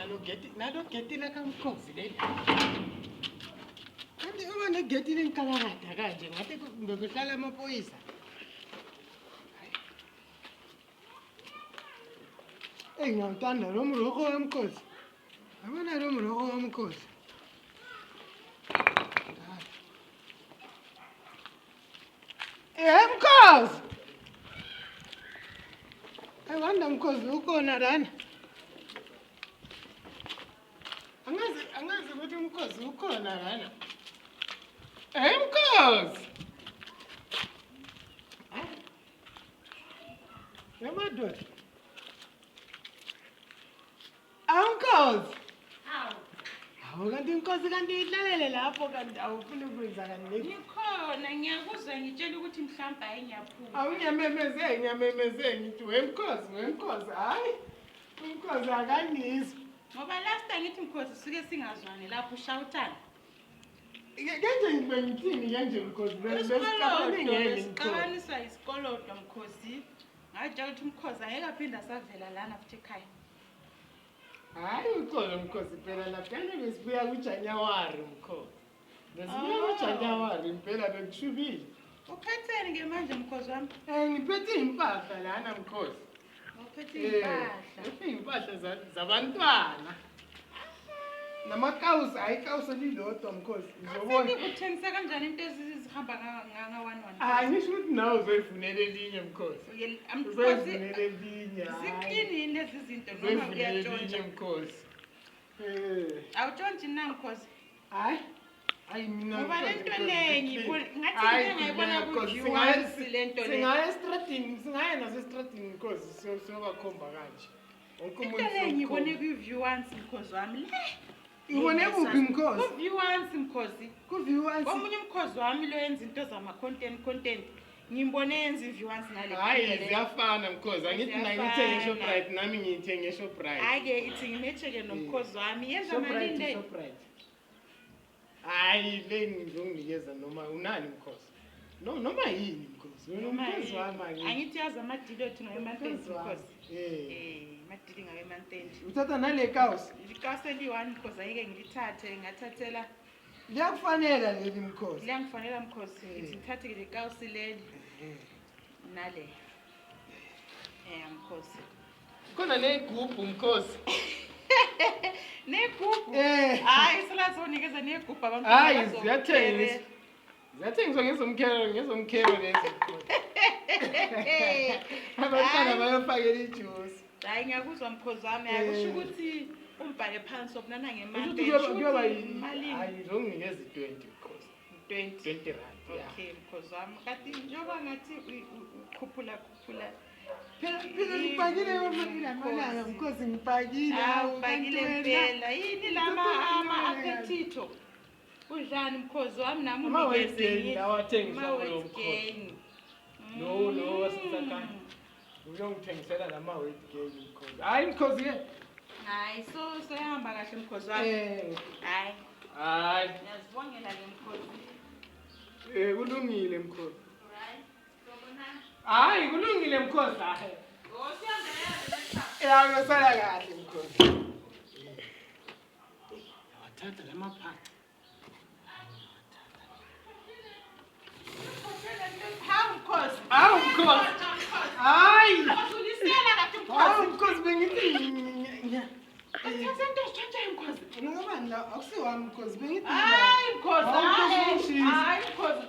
nalo geti lakamkhosi leli. Kanti uma negeti lenkalakada kanje ngathi bekuhlala amaphoyisa. Ngiyawuthanda lo mrokho wamkhosi. Yabona lo mrokho wamkhosi. Mkhosi! Wanda mkhosi ukhona lana. Angazi ukuthi umkhosi ukhona lana. Mkhosi! Yamadoda. Mkhosi! Hawu kanti inkosi kanti ihlalele lapho kanti awufuni ukwenza kanti. Ngikhona ngiyakuzwa ngitshela ukuthi mhlawumbe ayiyaphuma. Awunyamemeze ngithi wemkhosi hayi. Umkhosi akangizwa. Ngoba last time ngithi mkhosi sike singazwani lapho ushawutana. Kanje ngibengithini kanje mkhosi Besixabaniswa isikolodo mkhosi. Ngajela ukuthi mkhosi angeke aphinde asavela lana futhi ekhaya. Hayi ukhona mkhosi phela lapha kanti besibuya kuJanuary mkhosi. Besibuya kuJanuary impela bekushubile. Uphetheni ke manje mkhosi wami? Ngiphethe impahla lana mkhosi. Uphethe impahla zabantwana. Namakawusi ayikawusi lilodwa mkhosi. Uzobona uthengisa kanjani into ezihamba nga-1 ngisho ukuthi nawe uzoyifunela elinye mkhosi. Uzoyifunela elinye. Ziqinile lezi zinto noma kuyatshontsha mkhosi. Awutshontshe na mkhosi? Hayi mina ngoba lento lenye ngathi ngiyayibona kuviewers lento le. Singaya nasestradini mkhosi siyobakhomba kanje. Wonke umuntu lento lenye ngibone kuviewers mkhosi wami le. Ubone kuphi mkhosi? Kuviewers mkhosi. Kuviewers. Omunye umkhosi wami lo yenza into zama content. Ngimbone yenza iviewers ngale. Hayi ziyafana mkhosi. Angithi mina ngithenge Shoprite nami ngithenge Shoprite. Ake ithi ngimetheke nomkhosi wami yenza malinde. Hayi le ngizonginikeza noma unani mkhosi. Noma yini mkhosi. Umkhosi wami angithi yazi amadili ethu ngayemantenzi mkhosi. Amadili ngayemantenzi. Uthatha nale kawusi? Ikawusi eli-1 mkhosi ayike ngilithathe ngathathela. Liyakufanela leli mkhosi. Liyangifanela mkhosi. Ngithi ngithathe le kawusi leli. Nale. Mkhosi. Khona negubhu mkhosi. Negubhu? Hayi selazonikeza negubhu abantu. Hayi ziyathengiswa. Ziyathengiswa ngezomkhelo lezi. Abantwana bayofakela ijuice. Hayi ngiyakuzwa mkhosi wami akusho ukuthi umbhale phansi obunana ngemali. Kuyoba imali. Hayi zonginikeza 20 mkhosi. 20 rand. Okay mkhosi wami. Kanti njengoba ngathi ukhuphula. Phela ngipakile amalanga mkhosi ngipakile. Ngipakile impela. Yini lama ama-appetito? Udlani mkhosi wami nami ungigeze lawathengisa lo mkhosi. No wasithatha. Uyongithengisela lama weight gain mkhosi. Hayi mkhosi ke. Hayi so yahamba kahle mkhosi wami. Hayi. Ngiyazibongela ke mkhosi. Kulungile mkhosi. Hayi kulungile mkhosi hayi. Ngiyosala kahle mkhosi. Wathatha lamaphaca. Mkhosi. Hayi. Usulisela kathi mkhosi. Mkhosi bengithi Sento sitshontsha mkhosi. ngoba la akusiwami mkhosi bengithi Hayi mkhosi. Hayi mkhosi.